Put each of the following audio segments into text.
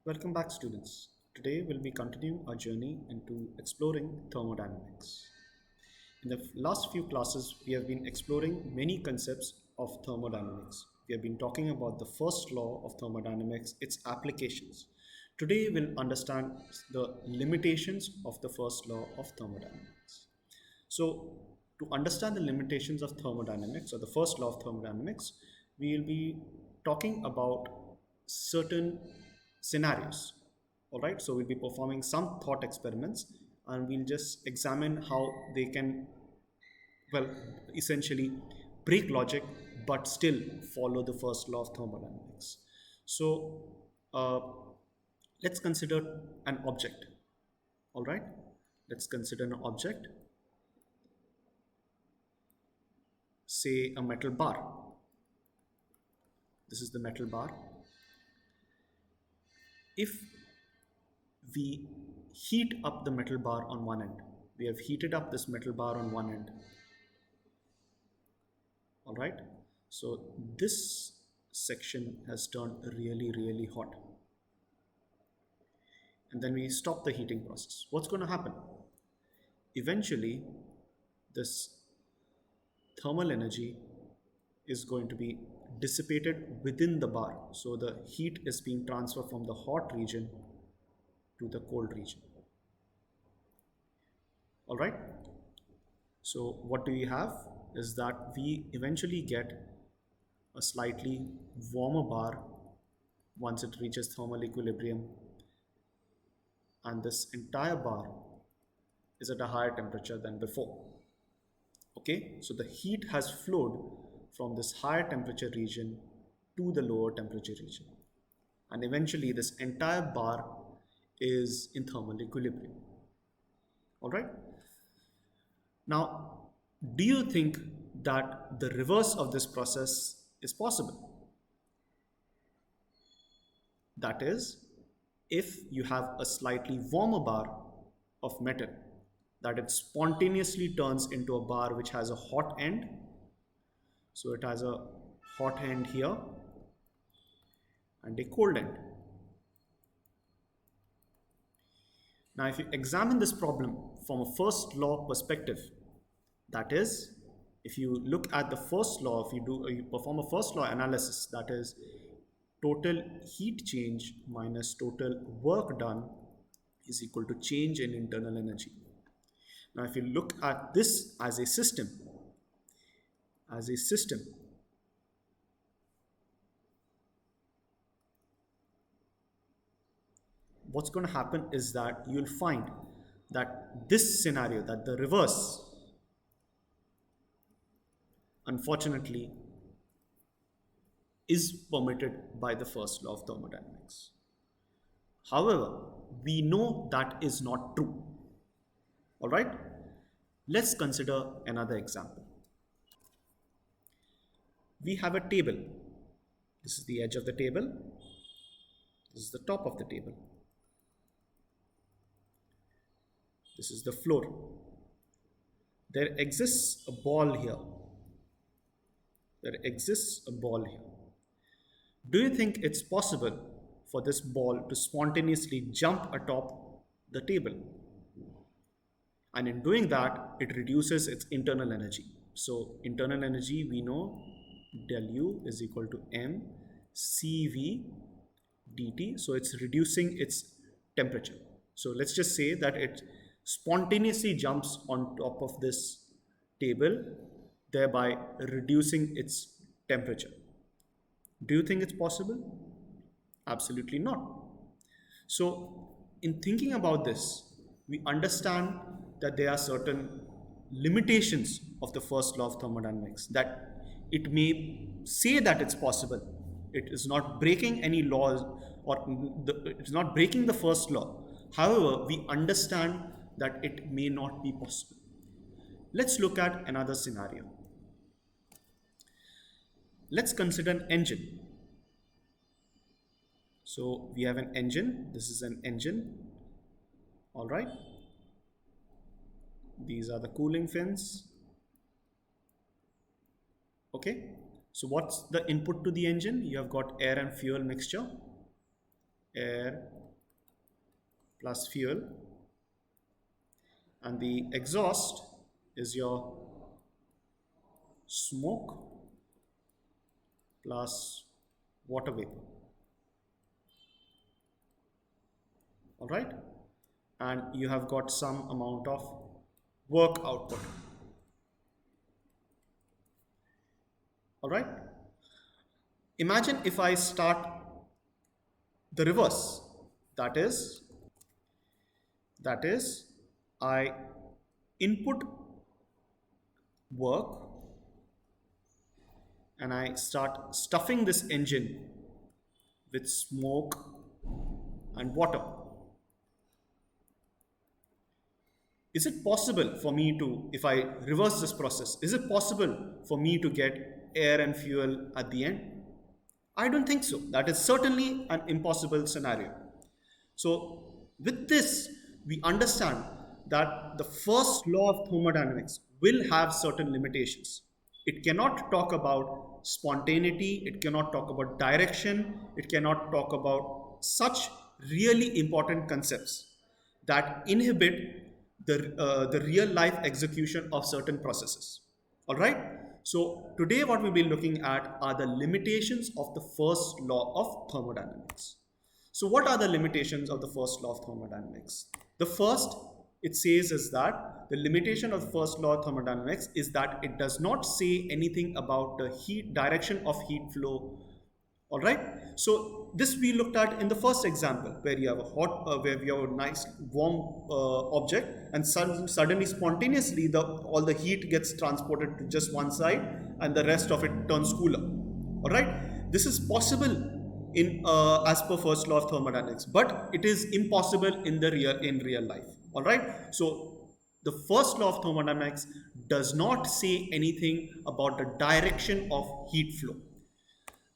Welcome back, students. Today we'll be continuing our journey into exploring thermodynamics. In the last few classes, we have been exploring many concepts of thermodynamics. We have been talking about the first law of thermodynamics, its applications. Today we'll understand the limitations of the first law of thermodynamics. So, to understand the limitations of thermodynamics or the first law of thermodynamics, we will be talking about certain scenarios. All right, so we'll be performing some thought experiments and we'll just examine how they can, well, essentially break logic but still follow the first law of thermodynamics. So, uh, let's consider an object. All right, let's consider an object, say a metal bar. This is the metal bar. If we heat up the metal bar on one end, we have heated up this metal bar on one end. All right. So this section has turned really hot. And then we stop the heating process. What's going to happen? Eventually, this thermal energy is going to be dissipated within the bar. So the heat is being transferred from the hot region to the cold region. All right. So what do we have is that we eventually get a slightly warmer bar once it reaches thermal equilibrium, and this entire bar is at a higher temperature than before. Okay, so the heat has flowed from this higher temperature region to the lower temperature region, and eventually this entire bar is in thermal equilibrium. All right. Now, do you think that the reverse of this process is possible? That is, if you have a slightly warmer bar of metal, that it spontaneously turns into a bar which has a hot end. So it has a hot end here and a cold end. Now, if you examine this problem from a first law perspective, that is, if you look at the first law, if you perform a first law analysis, that is, total heat change minus total work done is equal to change in internal energy. Now, if you look at this as a system, what's going to happen is that you'll find that this scenario, that the reverse, unfortunately, is permitted by the first law of thermodynamics. However, we know that is not true. All right, let's consider another example. We have a table. This is the edge of the table. This is the top of the table. This is the floor. There exists a ball here. Do you think it's possible for this ball to spontaneously jump atop the table? And in doing that, it reduces its internal energy. So internal energy, we know del U is equal to m CV dt. So it's reducing its temperature. So let's just say that it spontaneously jumps on top of this table, thereby reducing its temperature. Do you think it's possible? Absolutely not. So in thinking about this, we understand that there are certain limitations of the first law of thermodynamics, that it may say that it's possible. It is not breaking any laws, or it's not breaking the first law. However, we understand that it may not be possible. Let's look at another scenario. Let's consider an engine. So we have an engine. This is an engine. All right. These are the cooling fins. Okay. So what's the input to the engine? You have got air and fuel mixture. air plus fuel, and the exhaust is your smoke plus water vapor. All right, and you have got some amount of work output. All right, imagine if I start the reverse. That is I input work and I start stuffing this engine with smoke and water. Is it possible for me to, if I reverse this process, is it possible for me to get air and fuel at the end? I don't think so. That is certainly an impossible scenario. So with this, we understand that the first law of thermodynamics will have certain limitations. It cannot talk about spontaneity, it cannot talk about direction, it cannot talk about such really important concepts that inhibit the real life execution of certain processes. All right. So today what we'll be looking at are the limitations of the first law of thermodynamics. So what are the limitations of the first law of thermodynamics? The first, it says, is that the limitation of the first law of thermodynamics is that it does not say anything about the direction of heat flow. All right. So this we looked at in the first example, where you have where we have a nice warm object, and suddenly spontaneously all the heat gets transported to just one side, and the rest of it turns cooler. All right. This is possible in as per first law of thermodynamics, but it is impossible in real life. All right. So the first law of thermodynamics does not say anything about the direction of heat flow.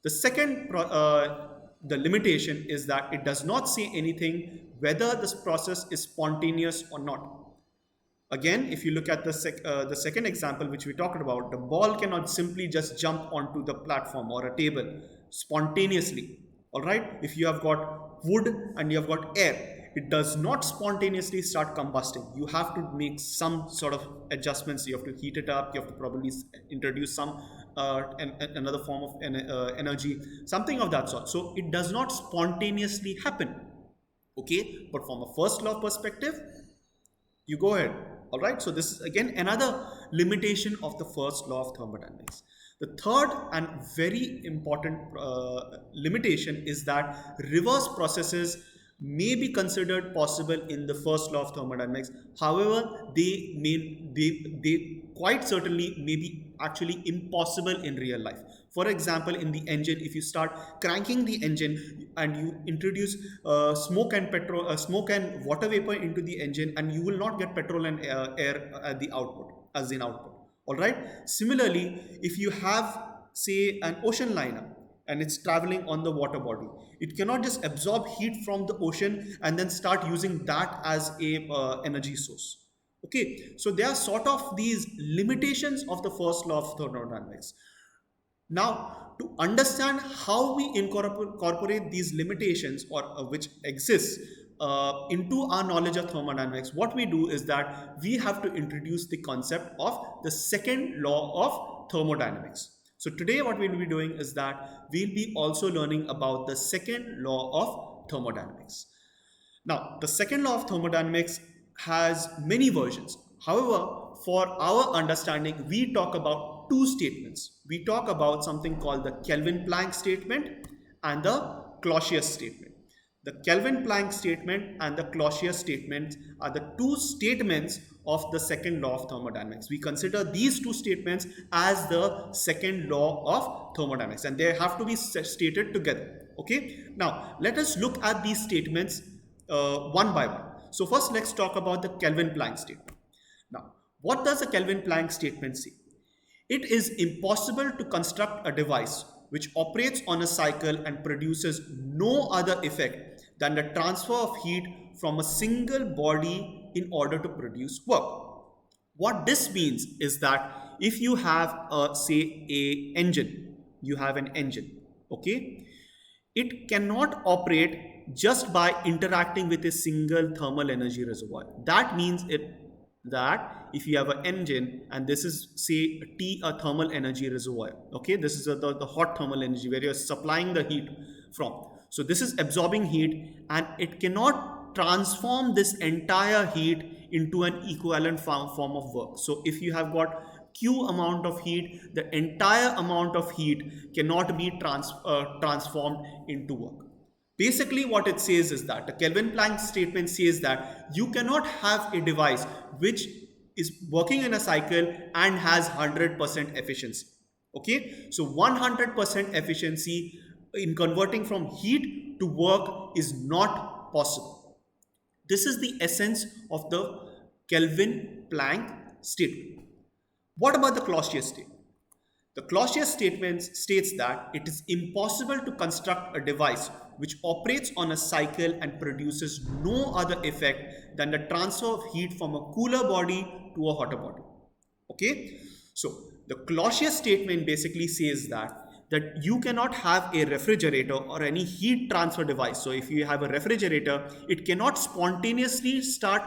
The second, the limitation is that it does not say anything whether this process is spontaneous or not. Again, if you look at the second example which we talked about, the ball cannot simply just jump onto the platform or a table spontaneously. All right, if you have got wood and you have got air, it does not spontaneously start combusting. You have to make some sort of adjustments. You have to heat it up. You have to probably introduce some another form of energy, something of that sort. So it does not spontaneously happen. Okay, but from a first law perspective, you go ahead. All right, so this is again another limitation of the first law of thermodynamics. The third and very important limitation is that reverse processes may be considered possible in the first law of thermodynamics. However, they quite certainly may be actually impossible in real life. For example, in the engine, if you start cranking the engine and you introduce smoke and water vapor into the engine, and you will not get petrol and air at the output as in output. All right. Similarly, if you have, say, an ocean liner and it's traveling on the water body, it cannot just absorb heat from the ocean and then start using that as a energy source. Okay, so there are sort of these limitations of the first law of thermodynamics. Now, to understand how we incorporate these limitations or which exist into our knowledge of thermodynamics, what we do is that we have to introduce the concept of the second law of thermodynamics. So today what we'll be doing is that we'll be also learning about the second law of thermodynamics. Now, the second law of thermodynamics has many versions. However, for our understanding, we talk about two statements. We talk about something called the Kelvin-Planck statement and the Clausius statement. The Kelvin-Planck statement and the Clausius statement are the two statements of the second law of thermodynamics. We consider these two statements as the second law of thermodynamics, and they have to be stated together. Okay. Now, let us look at these statements one by one. So first, let's talk about the Kelvin-Planck statement. Now, what does the Kelvin-Planck statement say? It is impossible to construct a device which operates on a cycle and produces no other effect than the transfer of heat from a single body in order to produce work. What this means is that if you have, say, you have an engine, okay? It cannot operate just by interacting with a single thermal energy reservoir. That means that if you have an engine and this is say a thermal energy reservoir, okay, this is the hot thermal energy where you're supplying the heat from. So this is absorbing heat and it cannot transform this entire heat into an equivalent form of work. So if you have got Q amount of heat, the entire amount of heat cannot be transformed into work. Basically, what it says is that the Kelvin Planck statement says that you cannot have a device which is working in a cycle and has 100% efficiency. Okay, so 100% efficiency in converting from heat to work is not possible. This is the essence of the Kelvin Planck statement. What about the Clausius statement? The Clausius statement states that it is impossible to construct a device which operates on a cycle and produces no other effect than the transfer of heat from a cooler body to a hotter body. Okay, so the Clausius statement basically says that you cannot have a refrigerator or any heat transfer device. So if you have a refrigerator, it cannot spontaneously start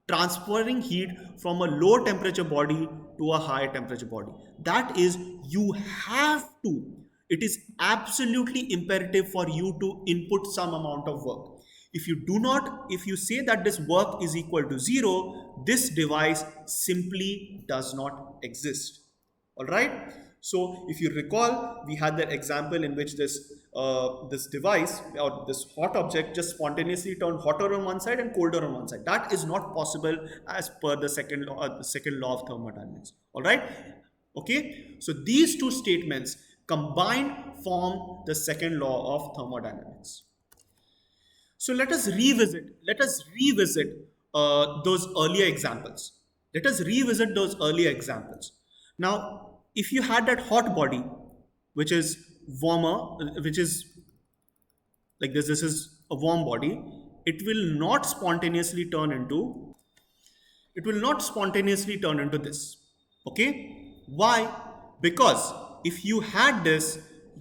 transferring heat from a low temperature body to a high temperature body. That is, you have to. It is absolutely imperative for you to input some amount of work. If you do not, if you say that this work is equal to 0, this device simply does not exist. All right. So if you recall, we had that example in which this device or this hot object just spontaneously turned hotter on one side and colder on one side. That is not possible as per the second law of thermodynamics. All right. Okay. So these two statements combined form the second law of thermodynamics. So let us revisit those earlier examples. Let us revisit those earlier examples. Now, if you had that hot body, which is warmer, which is like this is a warm body, it will not spontaneously turn into this. Okay? Why? Because if you had this,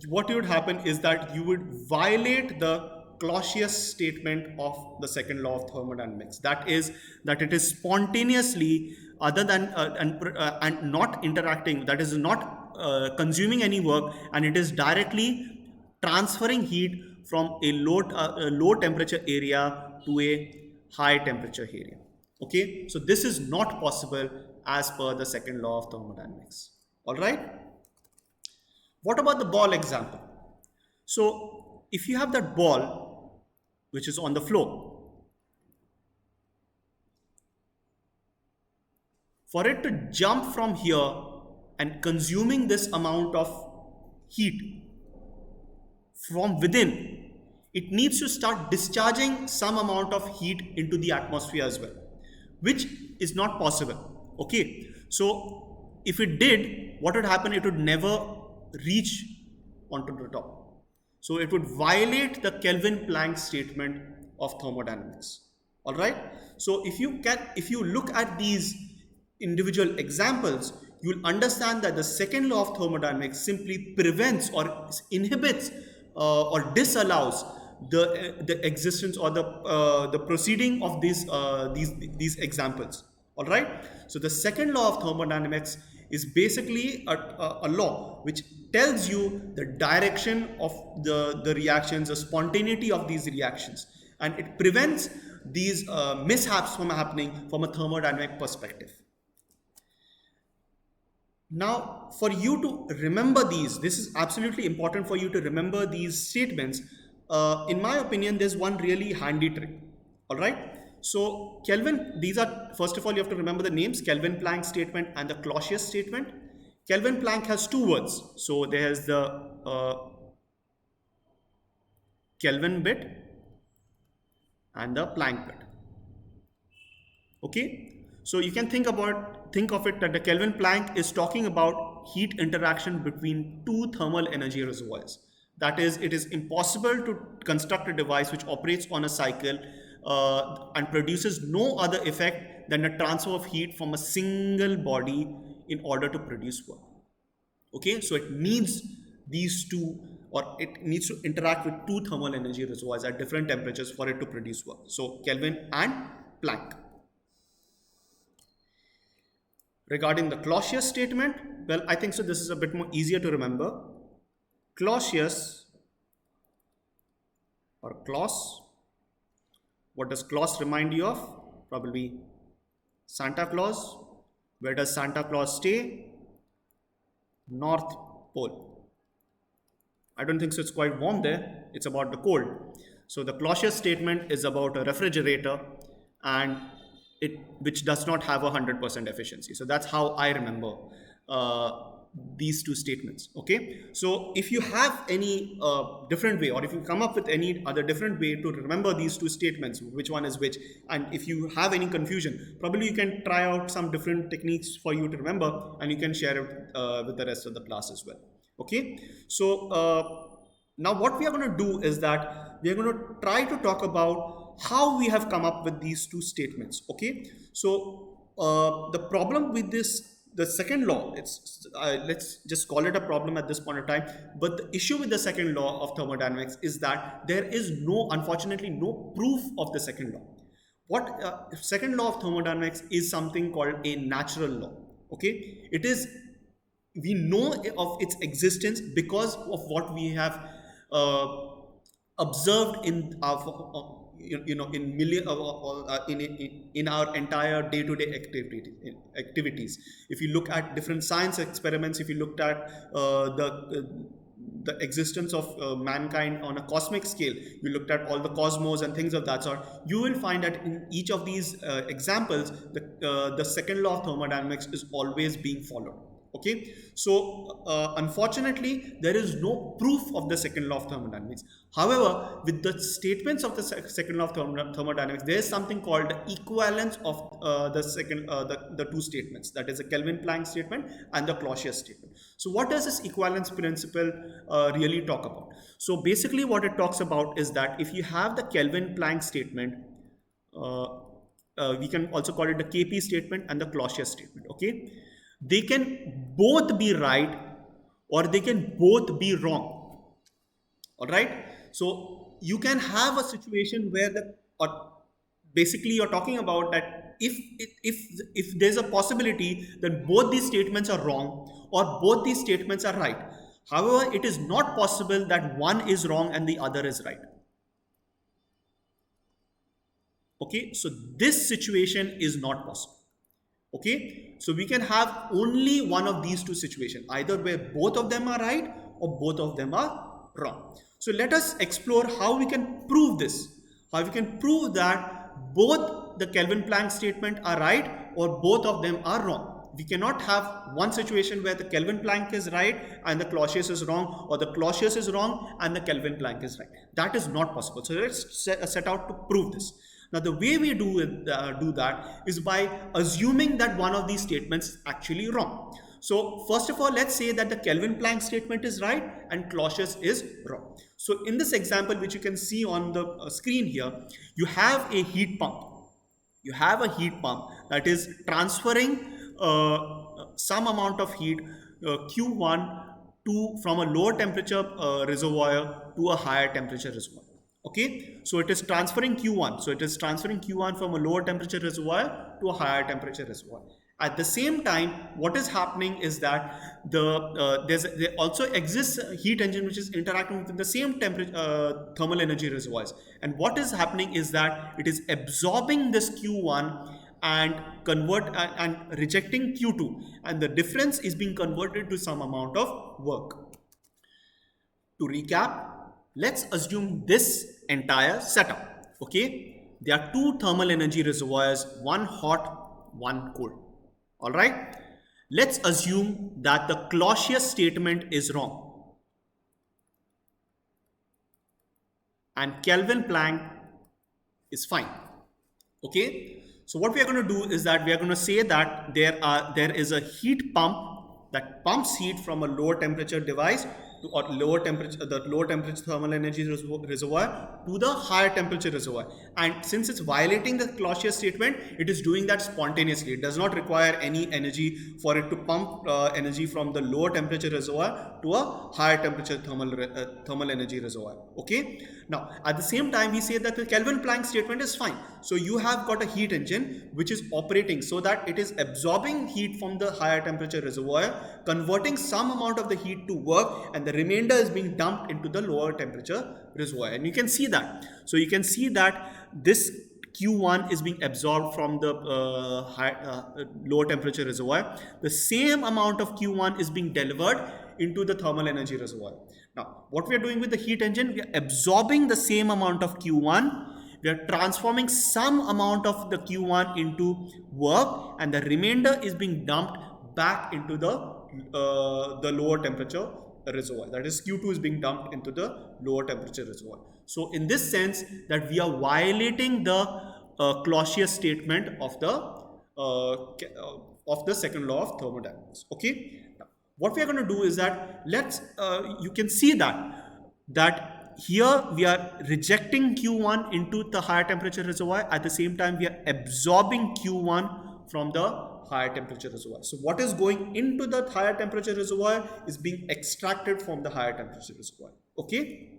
what would happen is that you would violate the Clausius statement of the second law of thermodynamics. That is, that it is spontaneously, other than and not interacting, that is not consuming any work, and it is directly transferring heat from a low temperature area to a high temperature area. Okay, so this is not possible as per the second law of thermodynamics. All right. What about the ball example? So if you have that ball which is on the floor, for it to jump from here and consuming this amount of heat from within, it needs to start discharging some amount of heat into the atmosphere as well, which is not possible. Okay, so if it did, what would happen? It would never reach onto the top. So it would violate the Kelvin Planck statement of thermodynamics. All right. So if you look at these individual examples, you'll understand that the second law of thermodynamics simply prevents or inhibits or disallows the existence or the proceeding of these examples. All right. So the second law of thermodynamics is basically a law which tells you the direction of the reactions, the spontaneity of these reactions, and it prevents these mishaps from happening from a thermodynamic perspective. Now, for you to remember this is absolutely important for you to remember these statements. In my opinion, there's one really handy trick. All right. So Kelvin, these are, first of all, you have to remember the names, Kelvin Planck statement and the Clausius statement. Kelvin Planck has two words. So there's the Kelvin bit and the Planck bit. Okay. So you can think of it that the Kelvin Planck is talking about heat interaction between two thermal energy reservoirs. That is, it is impossible to construct a device which operates on a cycle and produces no other effect than the transfer of heat from a single body in order to produce work. Okay, so it needs these two or it needs to interact with two thermal energy reservoirs at different temperatures for it to produce work. So Kelvin and Planck. Regarding the Clausius statement, well, I think so this is a bit more easier to remember. Clausius or Claus, what does Claus remind you of? Probably Santa Claus. Where does Santa Claus stay? North Pole. I don't think so it's quite warm there. It's about the cold. So the Clausius statement is about a refrigerator and which does not have 100% efficiency. So that's how I remember these two statements. Okay, so if you have any different way, or if you come up with any other different way to remember these two statements, which one is which, and if you have any confusion, probably you can try out some different techniques for you to remember, and you can share it with the rest of the class as well. Okay, so now what we are going to do is that we are going to try to talk about how we have come up with these two statements. Okay, so the problem with this, the second law, let's just call it a problem at this point in time, but the issue with the second law of thermodynamics is that there is unfortunately no proof of the second law. What second law of thermodynamics is something called a natural law. Okay, it is, we know of its existence because of what we have observed in our in our entire day-to-day activities. If you look at different science experiments, if you looked at the existence of mankind on a cosmic scale, you looked at all the cosmos and things of that sort, you will find that in each of these examples, the second law of thermodynamics is always being followed. Okay, so unfortunately there is no proof of the second law of thermodynamics. However, with the statements of the second law of thermodynamics, there is something called the equivalence of the two statements, that is the Kelvin-Planck statement and the Clausius statement. So what does this equivalence principle really talk about? So basically what it talks about is that if you have the Kelvin-Planck statement, we can also call it the KP statement and the Clausius statement. Okay, they can both be right or they can both be wrong. All right, so you can have a situation where basically you're talking about that if there's a possibility that both these statements are wrong or both these statements are right. However, it is not possible that one is wrong and the other is right. Okay, so this situation is not possible. Okay, so we can have only one of these two situations, either where both of them are right or both of them are wrong. So let us explore how we can prove this, how we can prove that both the Kelvin-Planck statement are right or both of them are wrong. We cannot have one situation where the Kelvin-Planck is right and the Clausius is wrong, or the Clausius is wrong and the Kelvin-Planck is right. That is not possible. So let's set out to prove this. Now, the way we do that is by assuming that one of these statements is actually wrong. So first of all, let's say that the Kelvin-Planck statement is right and Clausius is wrong. So in this example, which you can see on the screen here, you have a heat pump. You have a heat pump that is transferring some amount of heat Q1 from a lower temperature reservoir to a higher temperature reservoir. Okay, so it is transferring Q1. So it is transferring Q1 from a lower temperature reservoir to a higher temperature reservoir. At the same time, what is happening is that there also exists a heat engine which is interacting with the same thermal energy reservoirs. And what is happening is that it is absorbing this Q1 and rejecting Q2. And the difference is being converted to some amount of work. To recap, let's assume this entire setup. Okay, there are two thermal energy reservoirs, one hot, one cold. All right, let's assume that the Clausius statement is wrong and Kelvin-Planck is fine. Okay, so what we are going to do is that we are going to say that there is a heat pump that pumps heat from a lower temperature device or lower temperature, the lower temperature thermal energy reservoir to the higher temperature reservoir. And since it's violating the Clausius statement, it is doing that spontaneously. It does not require any energy for it to pump energy from the lower temperature reservoir to a higher temperature thermal energy reservoir. Okay. Now, at the same time, we say that the Kelvin-Planck statement is fine. So you have got a heat engine which is operating so that it is absorbing heat from the higher temperature reservoir, converting some amount of the heat to work, and the remainder is being dumped into the lower temperature reservoir. And you can see that. So you can see that this Q1 is being absorbed from the lower temperature reservoir. The same amount of Q1 is being delivered into the thermal energy reservoir. Now, what we are doing with the heat engine, we are absorbing the same amount of Q1. We are transforming some amount of the Q1 into work, and the remainder is being dumped back into the lower temperature reservoir. That is, Q2 is being dumped into the lower temperature reservoir. So in this sense, that we are violating the Clausius statement of the second law of thermodynamics. Okay. What we are going to do is that you can see that here we are rejecting Q1 into the higher temperature reservoir. At the same time, we are absorbing Q1 from the higher temperature reservoir. So what is going into the higher temperature reservoir is being extracted from the higher temperature reservoir. Okay.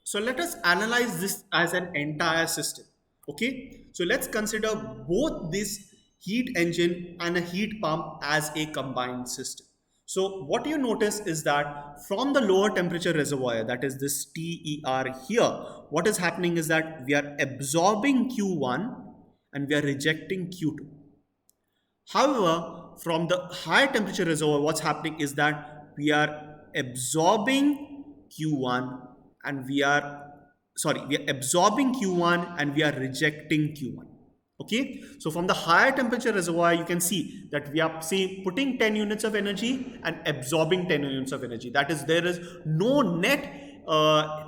So let us analyze this as an entire system. Okay. So let's consider both this heat engine and a heat pump as a combined system. So what you notice is that from the lower temperature reservoir, that is this TER here, what is happening is that we are absorbing Q1 and we are rejecting Q2. However, from the higher temperature reservoir, what's happening is that we are absorbing Q1 and we are absorbing Q1 and we are rejecting Q1. Okay, so from the higher temperature reservoir, you can see that we are putting 10 units of energy and absorbing 10 units of energy. That is, there is no net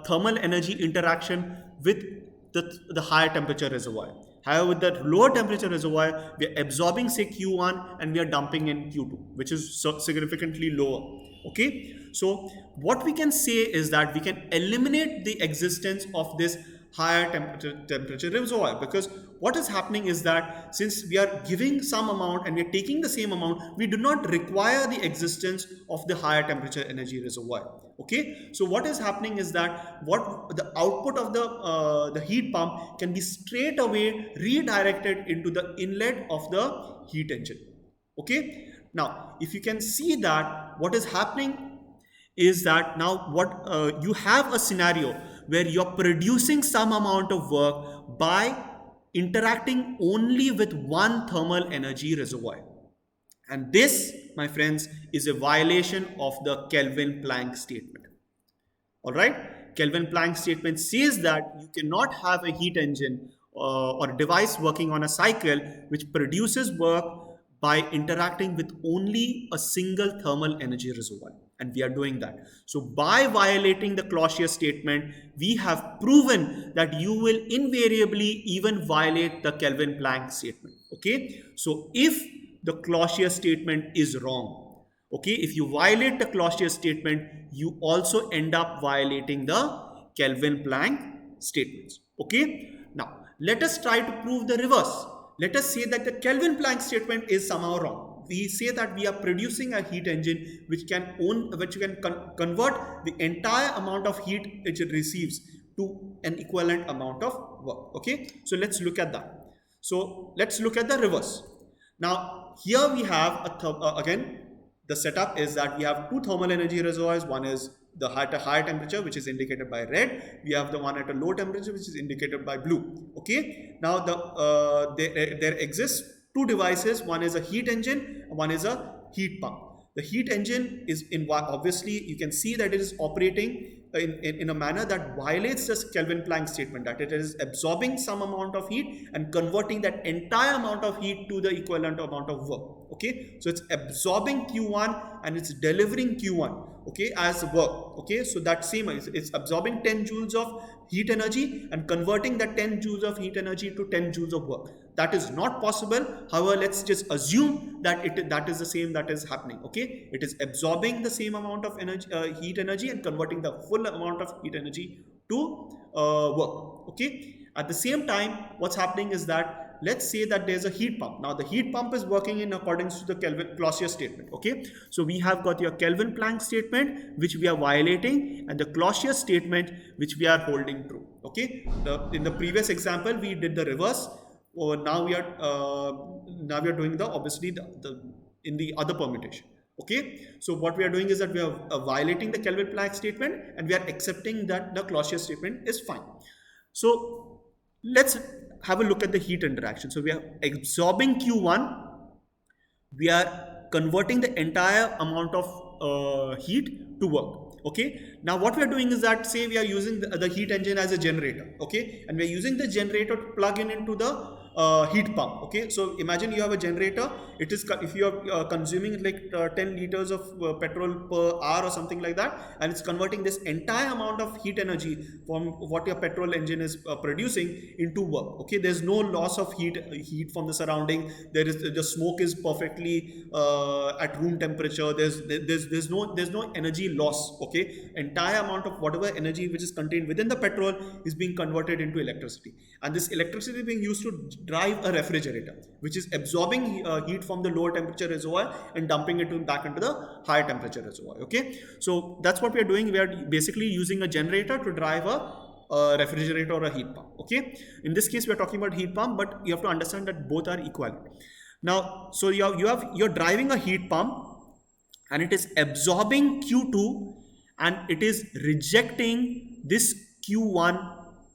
thermal energy interaction with the higher temperature reservoir. However, with the lower temperature reservoir, we are absorbing say Q1 and we are dumping in Q2, which is significantly lower. Okay, so what we can say is that we can eliminate the existence of this higher temperature reservoir, because what is happening is that since we are giving some amount and we are taking the same amount, we do not require the existence of the higher temperature energy reservoir. Okay, so what is happening is that what the output of the heat pump can be straight away redirected into the inlet of the heat engine. Okay, now if you can see that what is happening is that now what you have a scenario where you're producing some amount of work by interacting only with one thermal energy reservoir. And this, my friends, is a violation of the Kelvin-Planck statement. All right? Kelvin-Planck statement says that you cannot have a heat engine or a device working on a cycle which produces work by interacting with only a single thermal energy reservoir. And we are doing that. So by violating the Clausius statement, we have proven that you will invariably even violate the Kelvin-Planck statement. Okay. So if the Clausius statement is wrong, okay, if you violate the Clausius statement, you also end up violating the Kelvin-Planck statements. Okay. Now let us try to prove the reverse. Let us say that the Kelvin-Planck statement is somehow wrong. We say that we are producing a heat engine which can convert the entire amount of heat which it receives to an equivalent amount of work. Okay, so let's look at that. So let's look at the reverse. Now here we have again the setup is that we have two thermal energy reservoirs. One is the higher temperature, which is indicated by red. We have the one at a low temperature, which is indicated by blue. Okay, now there exists two devices. One is a heat engine, one is a heat pump. The heat engine is obviously you can see that it is operating in a manner that violates this Kelvin-Planck statement, that it is absorbing some amount of heat and converting that entire amount of heat to the equivalent amount of work. Okay, so it's absorbing Q1 and it's delivering Q1. okay, as work. Okay, so that same is it's absorbing 10 joules of heat energy and converting that 10 joules of heat energy to 10 joules of work. That is not possible. However, let's just assume that that is the same that is happening. Okay, it is absorbing the same amount of energy, heat energy, and converting the full amount of heat energy to work. Okay, at the same time, what's happening is that let's say that there's a heat pump. Now the heat pump is working in accordance to the Clausius statement. Okay, so we have got your Kelvin Planck statement which we are violating, and the Clausius statement which we are holding true. Okay, in the previous example we did the reverse. Now we are doing the obviously the in the other permutation. Okay, so what we are doing is that we are violating the Kelvin Planck statement and we are accepting that the Clausius statement is fine. So let's have a look at the heat interaction. So we are absorbing Q1, we are converting the entire amount of heat to work. Okay, now what we are doing is that, say we are using the heat engine as a generator. Okay, and we are using the generator to plug in into the heat pump. Okay, so imagine you have a generator. It is, if you are consuming like 10 liters of petrol per hour or something like that, and it's converting this entire amount of heat energy from what your petrol engine is producing into work. Okay, there's no loss of heat from the surrounding. There is, the smoke is perfectly at room temperature. There's no energy loss. Okay, entire amount of whatever energy which is contained within the petrol is being converted into electricity, and this electricity is being used to drive a refrigerator, which is absorbing heat from the lower temperature reservoir and dumping it back into the higher temperature reservoir. Okay, so that's what we are doing. We are basically using a generator to drive a refrigerator or a heat pump. Okay, in this case we are talking about heat pump, but you have to understand that both are equivalent. Now, so you're driving a heat pump and it is absorbing Q2 and it is rejecting this Q1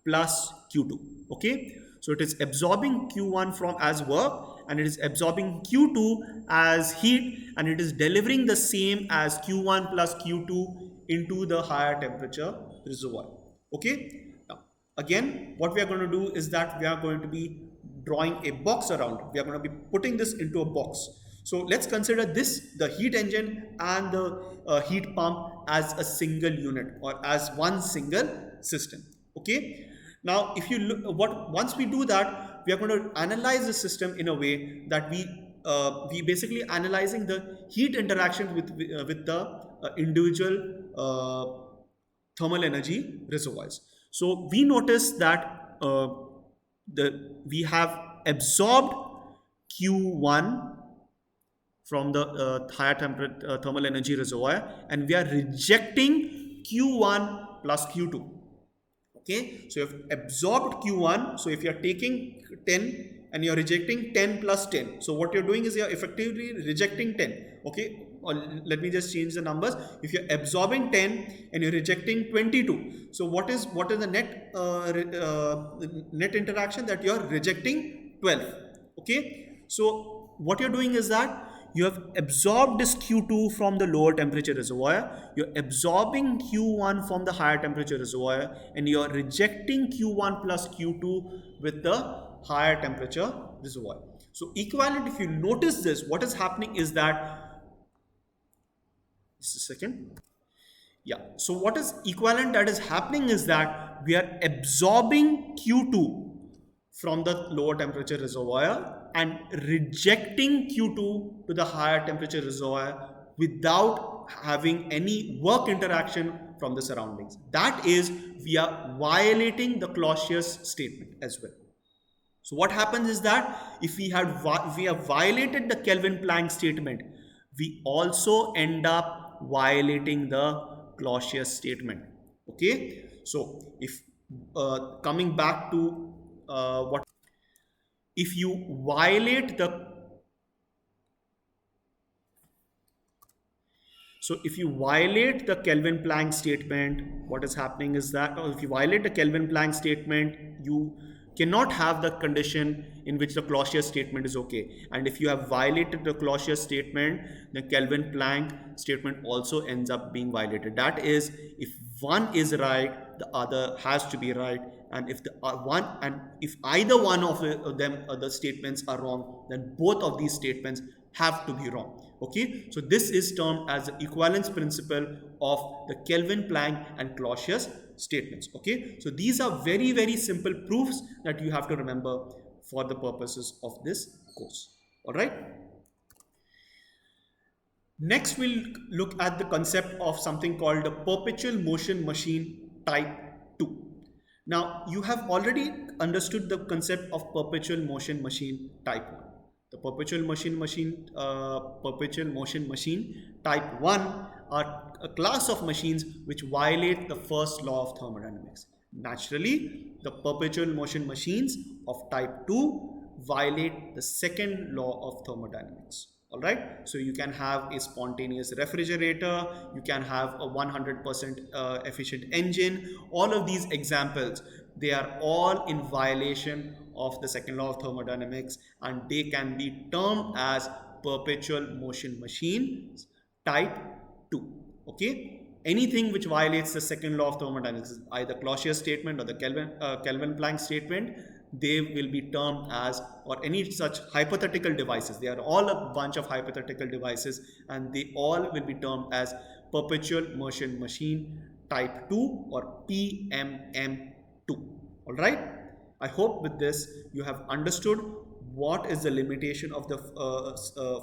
plus Q2. Okay, so it is absorbing Q1 from as work and it is absorbing Q2 as heat, and it is delivering the same as Q1 plus Q2 into the higher temperature reservoir. Okay, now again what we are going to do is that we are going to be drawing a box around. We are going to be putting this into a box. So let's consider this, the heat engine and the heat pump, as a single unit or as one single system. Okay, now if you look, once we do that, we are going to analyze the system in a way that we basically analyzing the heat interaction with the individual thermal energy reservoirs. So we notice that we have absorbed Q1 from the higher temperature thermal energy reservoir, and we are rejecting Q1 plus Q2. Okay, so you have absorbed Q1. So if you are taking 10 and you are rejecting 10 plus 10, so what you're doing is you are effectively rejecting 10. Okay, or let me just change the numbers. If you're absorbing 10 and you're rejecting 22, so what is the net interaction? That you're rejecting 12. Okay, so what you're doing is that you have absorbed this Q2 from the lower temperature reservoir, you're absorbing Q1 from the higher temperature reservoir, and you're rejecting Q1 plus Q2 with the higher temperature reservoir. So equivalent, if you notice this, what is happening is that, just a second. Yeah, so what is equivalent that is happening is that we are absorbing Q2 from the lower temperature reservoir and rejecting Q2 to the higher temperature reservoir without having any work interaction from the surroundings. That is, we are violating the Clausius statement as well. So what happens is that if we have violated the Kelvin Planck statement, we also end up violating the Clausius statement. Okay, so if coming back to what if you violate the Kelvin Planck statement, what is happening is that, or if you violate the Kelvin Planck statement, you cannot have the condition in which the Clausius statement is okay. And if you have violated the Clausius statement, the Kelvin Planck statement also ends up being violated. That is, if one is right, the other has to be right. And if either one of them the statements are wrong, then both of these statements have to be wrong. Okay, so this is termed as the equivalence principle of the Kelvin, Planck and Clausius statements. Okay, so these are very, very simple proofs that you have to remember for the purposes of this course. All right. Next, we'll look at the concept of something called a perpetual motion machine type 2. Now, you have already understood the concept of perpetual motion machine type 1. The perpetual motion machine type 1 are a class of machines which violate the first law of thermodynamics. Naturally, the perpetual motion machines of type 2 violate the second law of thermodynamics. All right, so you can have a spontaneous refrigerator, you can have a 100% efficient engine. All of these examples, they are all in violation of the second law of thermodynamics, and they can be termed as perpetual motion machines type 2. Okay, anything which violates the second law of thermodynamics, either Clausius statement or the Kelvin-Planck statement, they will be termed as, or any such hypothetical devices, they are all a bunch of hypothetical devices, and they all will be termed as perpetual motion machine type 2 or PMM2. All right, I hope with this you have understood what is the limitation of the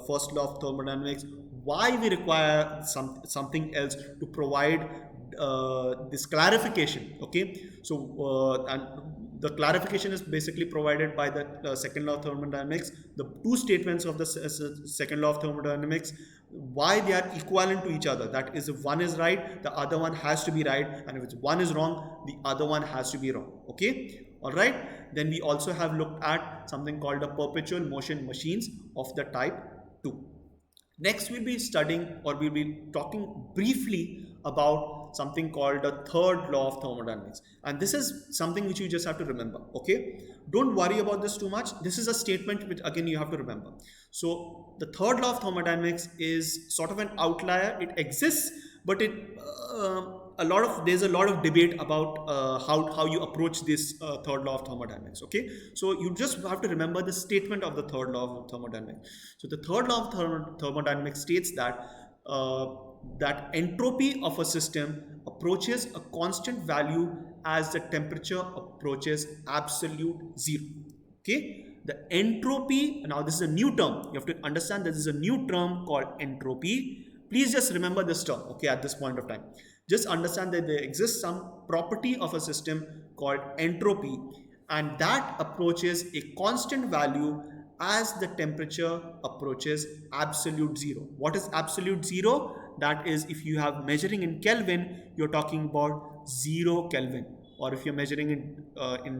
first law of thermodynamics, why we require something else to provide this clarification. Okay, so and the clarification is basically provided by the second law of thermodynamics, the two statements of the second law of thermodynamics, why they are equivalent to each other. That is, if one is right, the other one has to be right, and if one is wrong, the other one has to be wrong. Okay, all right. Then we also have looked at something called the perpetual motion machines of the type 2. Next, we'll be studying, or we'll be talking briefly about something called the third law of thermodynamics, and this is something which you just have to remember. Okay, don't worry about this too much. This is a statement which again you have to remember. So the third law of thermodynamics is sort of an outlier. It exists, but there's a lot of debate about how you approach this third law of thermodynamics. Okay, so you just have to remember the statement of the third law of thermodynamics. So the third law of thermodynamics states that entropy of a system approaches a constant value as the temperature approaches absolute zero. Okay, the entropy, now this is a new term, you have to understand this is a new term called entropy. Please just remember this term. Okay, at this point of time, just understand that there exists some property of a system called entropy, and that approaches a constant value as the temperature approaches absolute zero. What is absolute zero? That is, if you have measuring in Kelvin, you're talking about 0 Kelvin, or if you're measuring in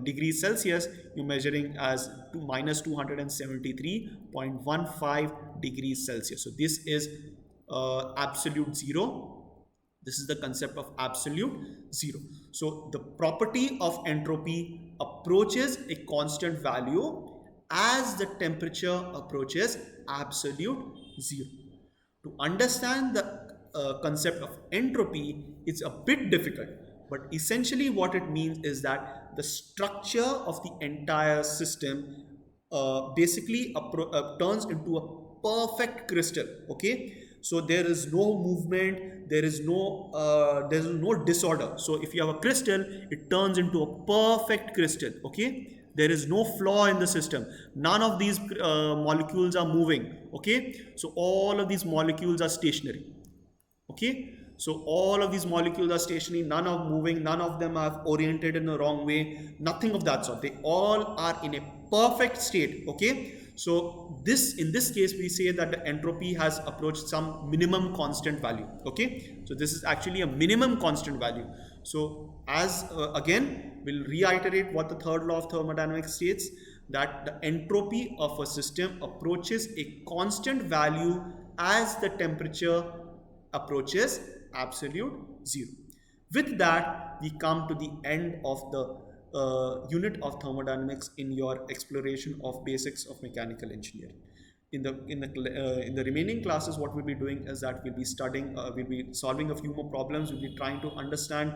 degrees Celsius, you're measuring as minus 273.15 degrees Celsius. So this is absolute zero. This is the concept of absolute zero. So the property of entropy approaches a constant value as the temperature approaches absolute zero. To understand the concept of entropy, it's a bit difficult, but essentially what it means is that the structure of the entire system basically turns into a perfect crystal. Okay, so there is no movement, there is no disorder. So if you have a crystal, it turns into a perfect crystal. Okay, there is no flaw in the system. None of these molecules are moving. Okay, so all of these molecules are stationary. Okay, so all of these molecules are stationary, none are moving, none of them are oriented in the wrong way, nothing of that sort. They all are in a perfect state. Okay, so in this case we say that the entropy has approached some minimum constant value. Okay, so this is actually a minimum constant value. So as again, we'll reiterate what the third law of thermodynamics states, that the entropy of a system approaches a constant value as the temperature approaches absolute zero. With that, we come to the end of the unit of thermodynamics in your exploration of basics of mechanical engineering. In the remaining classes, what we'll be doing is that we'll be studying, we'll be solving a few more problems. We'll be trying to understand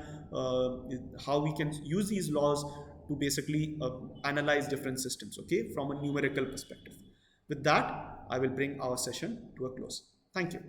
how we can use these laws to basically analyze different systems, okay, from a numerical perspective. With that, I will bring our session to a close. Thank you.